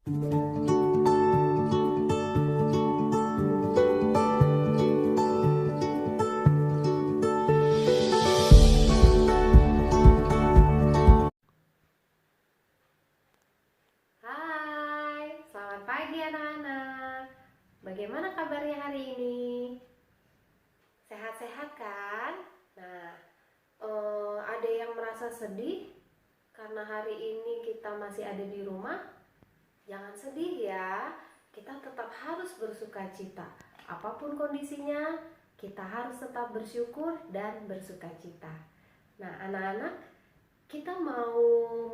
Hai, selamat pagi anak-anak. Bagaimana kabarnya hari ini? Sehat-sehat kan? Nah, ada yang merasa sedih karena hari ini kita masih ada di rumah? Jangan sedih ya, kita tetap harus bersukacita. Apapun kondisinya, kita harus tetap bersyukur dan bersukacita. Nah, anak-anak, kita mau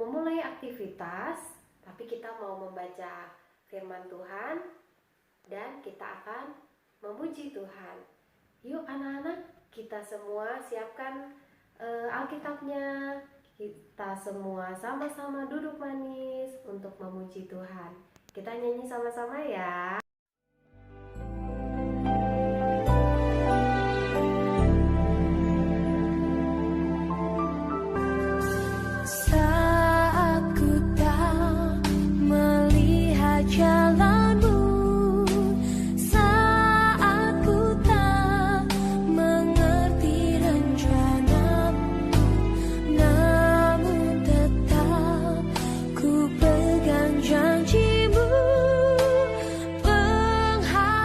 memulai aktivitas, tapi kita mau membaca firman Tuhan dan kita akan memuji Tuhan. Yuk anak-anak, kita semua siapkan Alkitabnya. Kita semua sama-sama duduk manis untuk memuji Tuhan. Kita nyanyi sama-sama ya. Saat ku tak melihat jalanmu, saat ku tak mengerti rencanamu, namun tetap ku pegang janjimu. Pengharapanku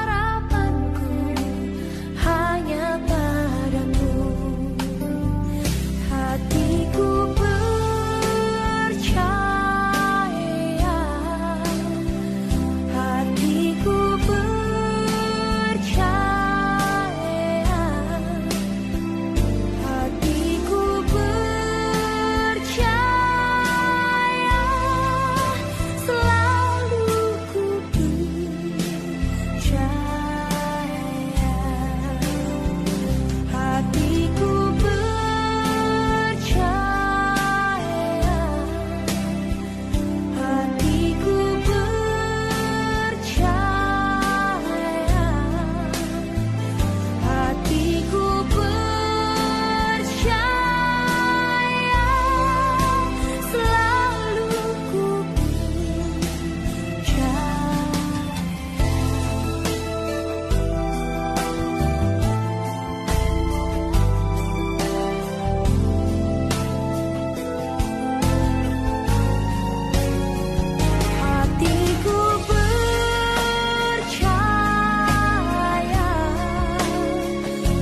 hanya padamu. Hatiku percaya, hatiku percaya, hatiku percaya, selalu ku percaya, hatiku percaya, hatiku percaya, hatiku percaya, selalu ku hatiku percaya,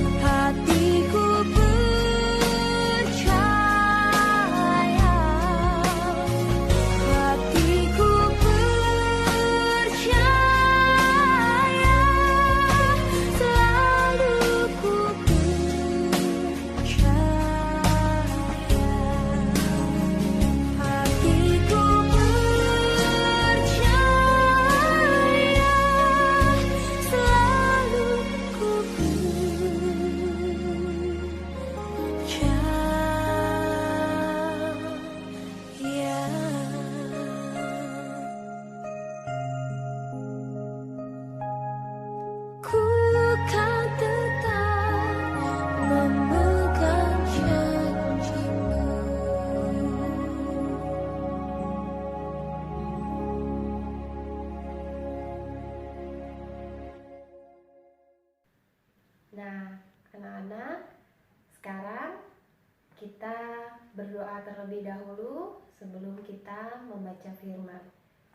hatiku percaya, hatiku percaya, selalu ku percaya, hatiku percaya, selalu ku percaya. Ku kan tetap memegang janjimu. Nah, anak-anak, sekarang kita berdoa terlebih dahulu sebelum kita membaca firman.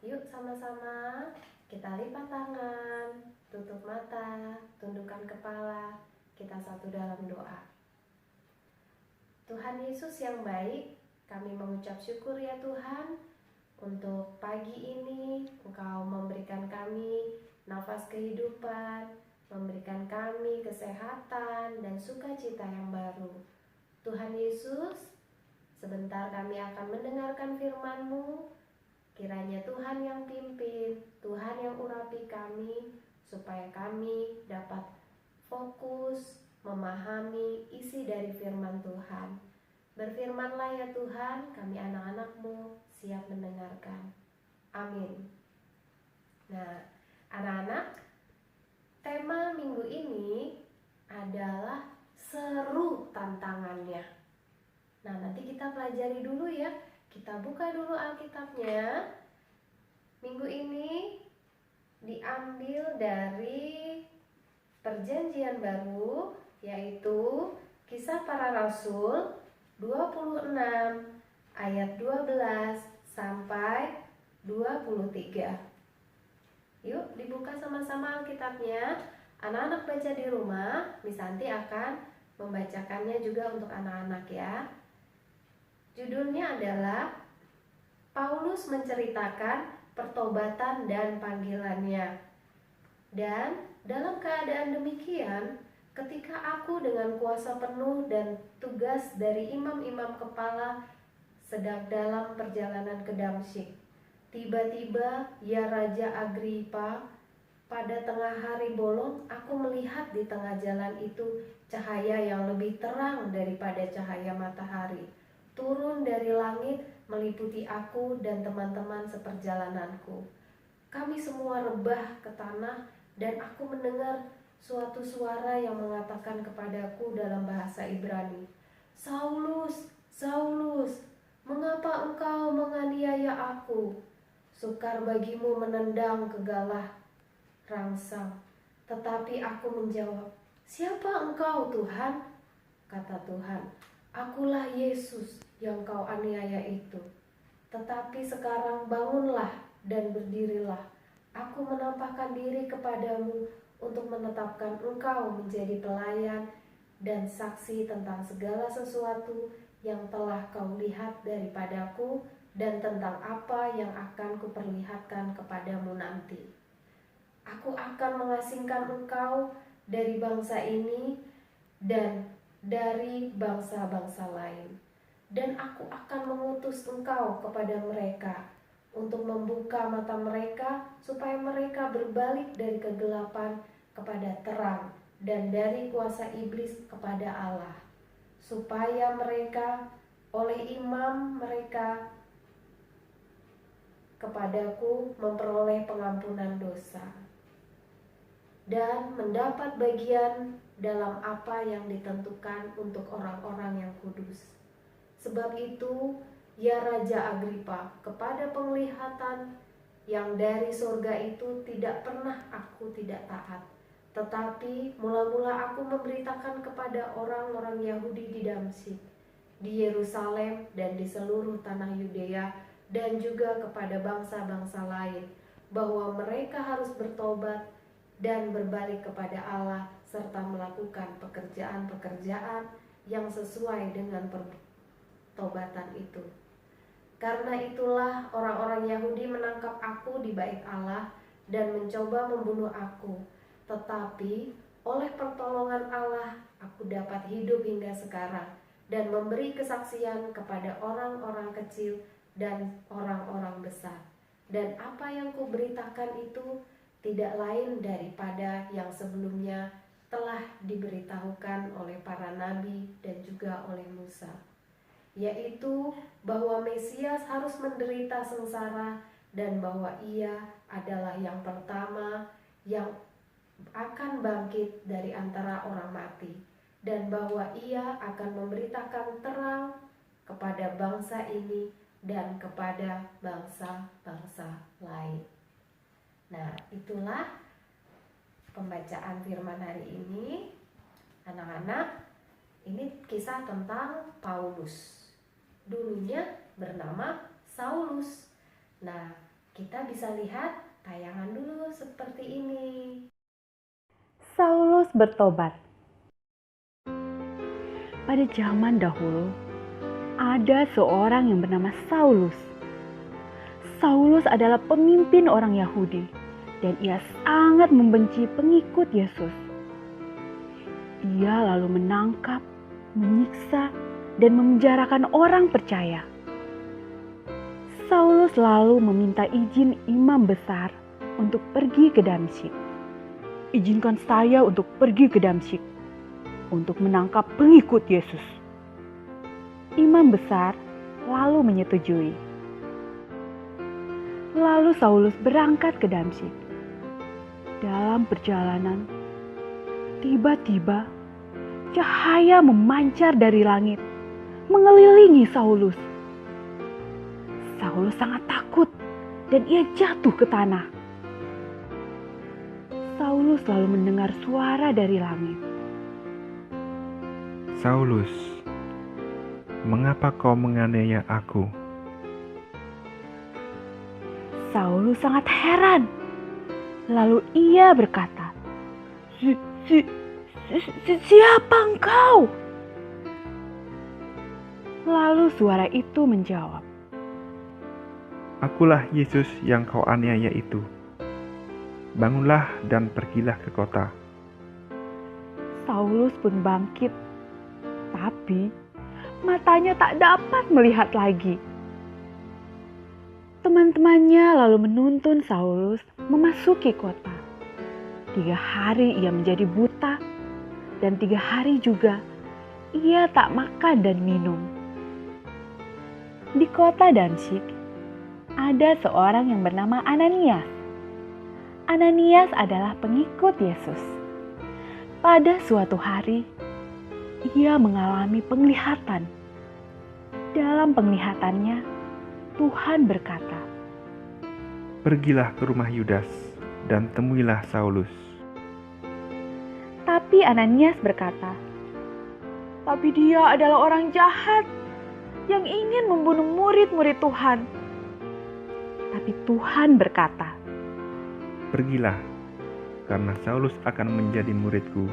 Yuk sama-sama kita lipat tangan, tutup mata, tundukkan kepala, kita satu dalam doa. Tuhan Yesus yang baik, kami mengucap syukur ya Tuhan, untuk pagi ini Engkau memberikan kami nafas kehidupan, memberikan kami kesehatan dan sukacita yang baru. Tuhan Yesus, sebentar kami akan mendengarkan firman-Mu. Kiranya Tuhan yang pimpin, Tuhan yang urapi kami, supaya kami dapat fokus memahami isi dari firman Tuhan. Berfirmanlah ya Tuhan, kami anak-anak-Mu siap mendengarkan. Amin. Nah, anak-anak, tema minggu ini adalah seru tantangannya. Nah, nanti kita pelajari dulu ya. Kita buka dulu Alkitabnya. Minggu ini diambil dari Perjanjian Baru, yaitu Kisah Para Rasul 26 ayat 12 sampai 23. Yuk dibuka sama-sama Alkitabnya. Anak-anak baca di rumah, Miss Santi akan membacakannya juga untuk anak-anak ya. Judulnya adalah Paulus menceritakan pertobatan dan panggilannya. Dan dalam keadaan demikian, ketika aku dengan kuasa penuh dan tugas dari imam-imam kepala sedang dalam perjalanan ke Damsyik, tiba-tiba ya Raja Agripa, pada tengah hari bolong aku melihat di tengah jalan itu cahaya yang lebih terang daripada cahaya matahari, turun dari langit meliputi aku dan teman-teman seperjalananku. Kami semua rebah ke tanah dan aku mendengar suatu suara yang mengatakan kepadaku dalam bahasa Ibrani, "Saulus, Saulus, mengapa engkau menganiaya aku? Sukar bagimu menendang kegalah rangsang." Tetapi aku menjawab, "Siapa engkau, Tuhan?" Kata Tuhan, "Akulah Yesus yang kau aniaya itu. Tetapi sekarang bangunlah dan berdirilah. Aku menampakkan diri kepadamu untuk menetapkan engkau menjadi pelayan dan saksi tentang segala sesuatu yang telah kau lihat daripadaku dan tentang apa yang akan kuperlihatkan kepadamu nanti. Aku akan mengasingkan engkau dari bangsa ini dan dari bangsa-bangsa lain. Dan aku akan mengutus engkau kepada mereka untuk membuka mata mereka supaya mereka berbalik dari kegelapan kepada terang dan dari kuasa iblis kepada Allah, supaya mereka oleh imam mereka kepadaku memperoleh pengampunan dosa dan mendapat bagian dalam apa yang ditentukan untuk orang-orang yang kudus. Sebab itu, ya Raja Agripa, kepada penglihatan yang dari surga itu tidak pernah aku tidak taat. Tetapi mula-mula aku memberitakan kepada orang-orang Yahudi di Damsyik, di Yerusalem dan di seluruh tanah Yudea, dan juga kepada bangsa-bangsa lain, bahwa mereka harus bertobat dan berbalik kepada Allah, serta melakukan pekerjaan-pekerjaan yang sesuai dengan pertobatan itu. Karena itulah orang-orang Yahudi menangkap aku di bait Allah dan mencoba membunuh aku. Tetapi oleh pertolongan Allah aku dapat hidup hingga sekarang dan memberi kesaksian kepada orang-orang kecil dan orang-orang besar. Dan apa yang kuberitakan itu tidak lain daripada yang sebelumnya telah diberitahukan oleh para nabi dan juga oleh Musa, yaitu bahwa Mesias harus menderita sengsara dan bahwa ia adalah yang pertama yang akan bangkit dari antara orang mati, dan bahwa ia akan memberitakan terang kepada bangsa ini dan kepada bangsa-bangsa lain. Nah, itulah pembacaan firman hari ini. Anak-anak, ini kisah tentang Paulus. Dulunya bernama Saulus. Nah, kita bisa lihat tayangan dulu seperti ini. Saulus bertobat. Pada zaman dahulu, ada seorang yang bernama Saulus. Saulus adalah pemimpin orang Yahudi dan ia sangat membenci pengikut Yesus. Ia lalu menangkap, menyiksa, dan memenjarakan orang percaya. Saulus lalu meminta izin imam besar untuk pergi ke Damsyik. "Izinkan saya untuk pergi ke Damsyik untuk menangkap pengikut Yesus." Imam besar lalu menyetujui. Lalu Saulus berangkat ke Damsyik. Dalam perjalanan, tiba-tiba cahaya memancar dari langit, mengelilingi Saulus. Saulus sangat takut dan ia jatuh ke tanah. Saulus lalu mendengar suara dari langit. Saulus, mengapa kau menganiaya aku? Saulus sangat heran. Lalu ia berkata, Siapa engkau?" Lalu suara itu menjawab, Akulah Yesus yang kau aniaya itu. Bangunlah dan pergilah ke kota. Saulus pun bangkit, tapi matanya tak dapat melihat lagi. Teman-temannya lalu menuntun Saulus memasuki kota. 3 hari ia menjadi buta, dan 3 hari juga ia tak makan dan minum. Di kota Damsyik ada seorang yang bernama Ananias. Ananias adalah pengikut Yesus. Pada suatu hari, ia mengalami penglihatan. Dalam penglihatannya, Tuhan berkata, Pergilah ke rumah Yudas dan temuilah Saulus. Tapi Ananias berkata, "Tapi dia adalah orang jahat yang ingin membunuh murid-murid Tuhan." Tapi Tuhan berkata, Pergilah, karena Saulus akan menjadi muridku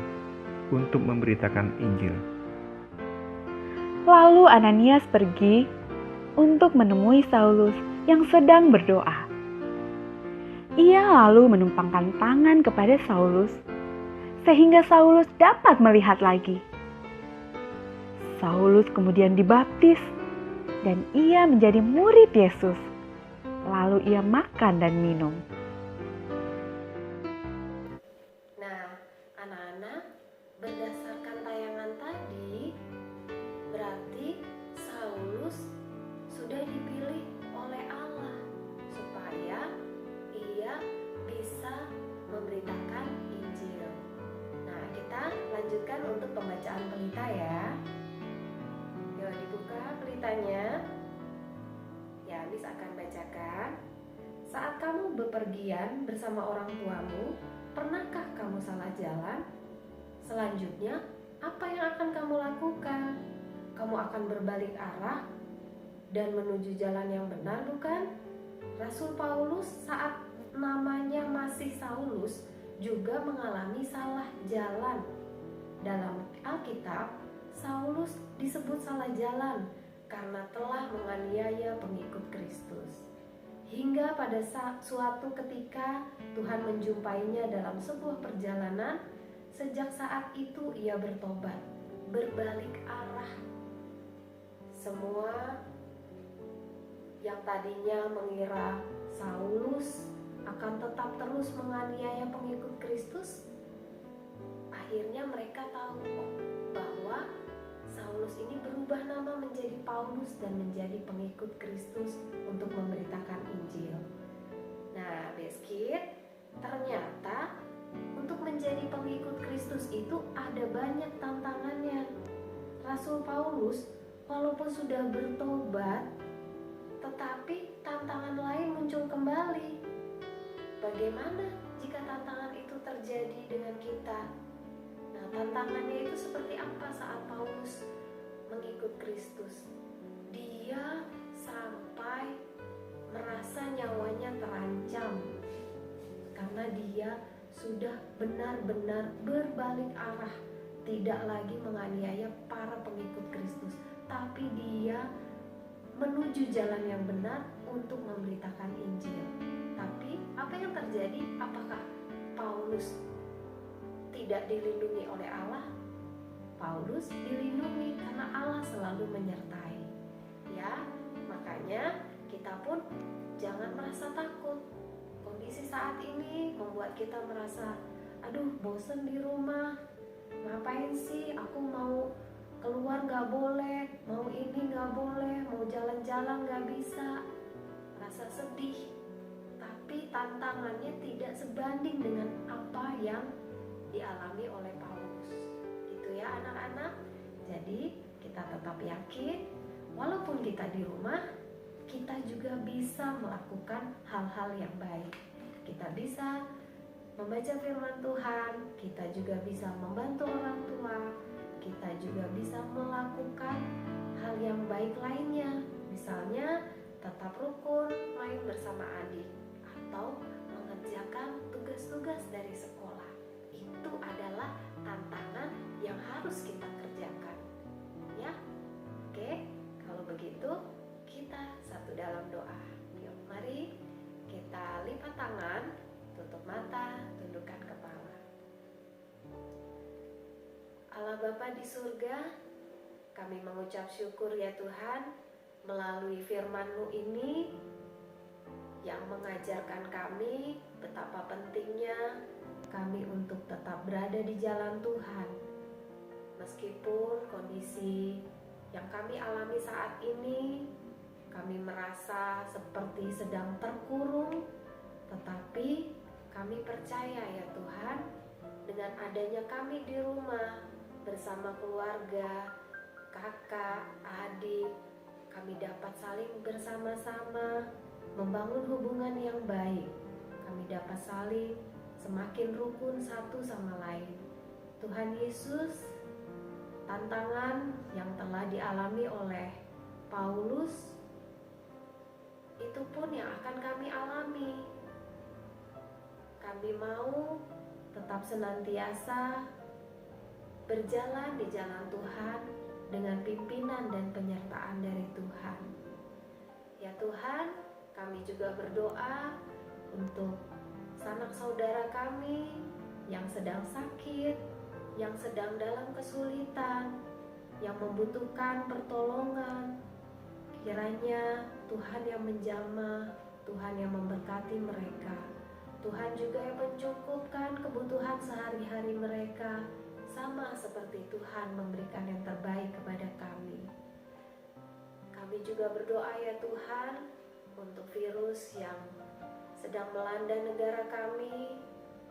untuk memberitakan Injil. Lalu Ananias pergi untuk menemui Saulus yang sedang berdoa. Ia lalu menumpangkan tangan kepada Saulus, sehingga Saulus dapat melihat lagi. Saulus kemudian dibaptis, dan ia menjadi murid Yesus. Lalu ia makan dan minum. Nah, anak-anak, berdasarkan tayangan tadi, berarti Saulus sudah dipilih oleh Allah supaya ia bisa memberitakan Injil. Nah, kita lanjutkan untuk pembacaan pelita ya. Yuk dibuka pelitanya. Ya, Miss akan bacakan. Saat kamu bepergian bersama orang tuamu, pernahkah kamu salah jalan? Selanjutnya, apa yang akan kamu lakukan? Kamu akan berbalik arah dan menuju jalan yang benar, bukan? Rasul Paulus saat namanya masih Saulus juga mengalami salah jalan. Dalam Alkitab, Saulus disebut salah jalan karena telah menganiaya pengikut Kristus. Hingga pada suatu ketika Tuhan menjumpainya dalam sebuah perjalanan. Sejak saat itu ia bertobat, berbalik arah. Semua yang tadinya mengira Saulus akan tetap terus menganiaya pengikut Kristus, akhirnya mereka tahu bahwa Saulus ini berubah nama menjadi Paulus dan menjadi pengikut Kristus untuk memberitakan Injil. Nah, Beskid, ternyata untuk menjadi pengikut Kristus itu ada banyak tantangannya. Rasul Paulus walaupun sudah bertobat, tetapi tantangan lain muncul kembali. Bagaimana jika tantangan itu terjadi dengan kita? Nah, tantangannya itu seperti apa saat Paulus mengikut Kristus? Dia sampai merasa nyawanya terancam karena dia sudah benar-benar berbalik arah, tidak lagi menganiaya para pengikut Kristus, tapi dia menuju jalan yang benar untuk memberitakan Injil. Tapi apa yang terjadi? Apakah Paulus tidak dilindungi oleh Allah? Paulus dilindungi karena Allah selalu menyertai. Ya, makanya kita pun jangan merasa takut. Kondisi saat ini membuat kita merasa, aduh bosen di rumah, ngapain sih aku mau keluar gak boleh, mau ini gak boleh, mau jalan-jalan gak bisa, rasa sedih. Tapi tantangannya tidak sebanding dengan apa yang dialami oleh Paulus. Gitu ya anak-anak. Jadi kita tetap yakin, walaupun kita di rumah, kita juga bisa melakukan hal-hal yang baik. Kita bisa membaca firman Tuhan, kita juga bisa membantu orang tua, kita juga bisa melakukan hal yang baik lainnya. Misalnya tetap rukun, main bersama adik, atau mengerjakan tugas-tugas dari sekolah. Itu adalah tantangan yang harus kita kerjakan. Ya, oke. Kalau begitu, kita satu dalam doa. Yuk, mari kita lipat tangan, tutup mata, tundukkan kepala. Allah Bapa di surga, kami mengucap syukur ya Tuhan, melalui firman-Mu ini yang mengajarkan kami betapa pentingnya kami untuk tetap berada di jalan Tuhan. Meskipun kondisi yang kami alami saat ini, kami merasa seperti sedang terkurung, tetapi kami percaya ya Tuhan, dengan adanya kami di rumah bersama keluarga, kakak, adik, kami dapat saling bersama-sama membangun hubungan yang baik. Kami dapat saling semakin rukun satu sama lain. Tuhan Yesus, tantangan yang telah dialami oleh Paulus itu pun yang akan kami alami. Kami mau tetap senantiasa berjalan di jalan Tuhan dengan pimpinan dan penyertaan dari Tuhan. Ya Tuhan, kami juga berdoa untuk sanak saudara kami yang sedang sakit, yang sedang dalam kesulitan, yang membutuhkan pertolongan. Kiranya Tuhan yang menjamah, Tuhan yang memberkati mereka. Tuhan juga yang mencukupkan kebutuhan sehari-hari mereka, sama seperti Tuhan memberikan yang terbaik kepada kami. Kami juga berdoa ya Tuhan untuk virus yang sedang melanda negara kami.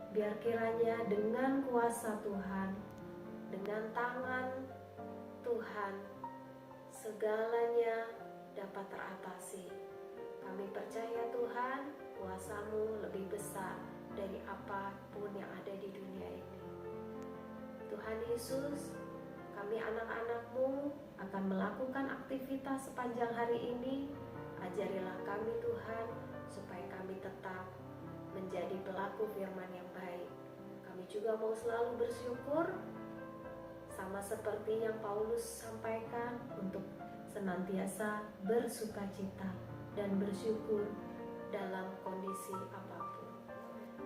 Biar kiranya dengan kuasa Tuhan, dengan tangan Tuhan, segalanya dapat teratasi. Kami percaya Tuhan, kuasa-Mu lebih besar dari apapun yang ada di dunia ini. Tuhan Yesus, kami anak-anak-Mu akan melakukan aktivitas sepanjang hari ini. Ajarilah kami Tuhan, supaya kami tetap menjadi pelaku firman yang baik. Kami juga mau selalu bersyukur, sama seperti yang Paulus sampaikan, untuk senantiasa bersukacita dan bersyukur dalam kondisi apapun.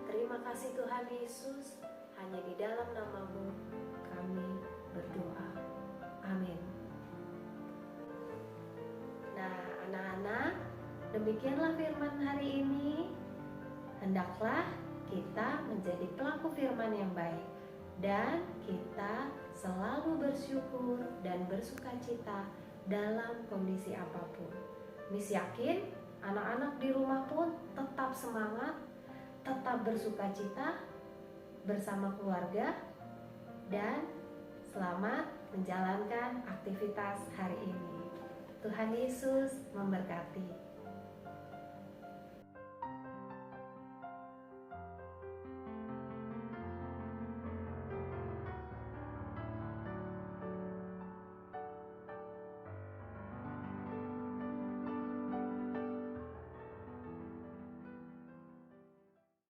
Terima kasih Tuhan Yesus, hanya di dalam nama-Mu kami berdoa. Amin. Nah, anak-anak, demikianlah firman hari ini. Hendaklah kita menjadi pelaku firman yang baik, dan kita selalu bersyukur dan bersukacita dalam kondisi apapun. Miss yakin anak-anak di rumah pun tetap semangat, tetap bersukacita bersama keluarga, dan selamat menjalankan aktivitas hari ini. Tuhan Yesus memberkati.